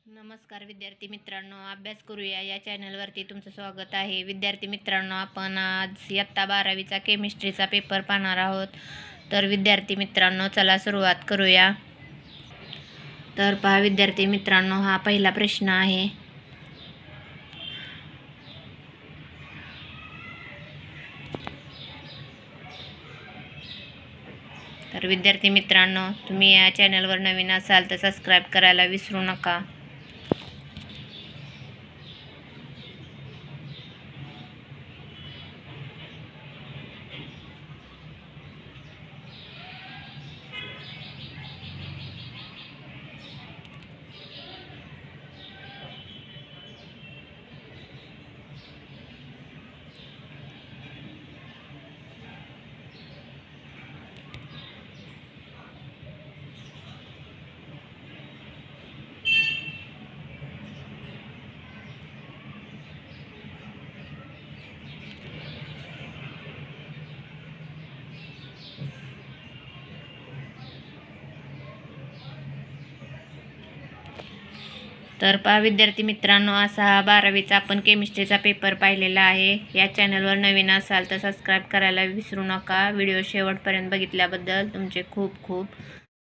नमस्कार विद्यार्थी मित्रांनो, अभ्यास करूया या चॅनलवरती तुमचं स्वागत आहे. विद्यार्थी मित्रांनो, आपण आज इयत्ता 12वीचा केमिस्ट्रीचा पेपर पाहणार आहोत. तर विद्यार्थी मित्रांनो, चला सुरुवात करूया. तर पहा विद्यार्थी मित्रांनो, हा पहिला प्रश्न आहे. तर विद्यार्थी मित्रांनो, तुम्ही या चॅनलवर नवीन असाल तर सबस्क्राईब करायला विसरू नका. तर पहा विद्यार्थी मित्रांनो, असा हा 12वीचा आपण केमिस्ट्रीचा पेपर पाहिलेला आहे. या चॅनलवर नवीन असाल तर सबस्क्राईब करायला विसरू नका. व्हिडिओ शेवटपर्यंत बघितल्याबद्दल तुमचे खूप खूप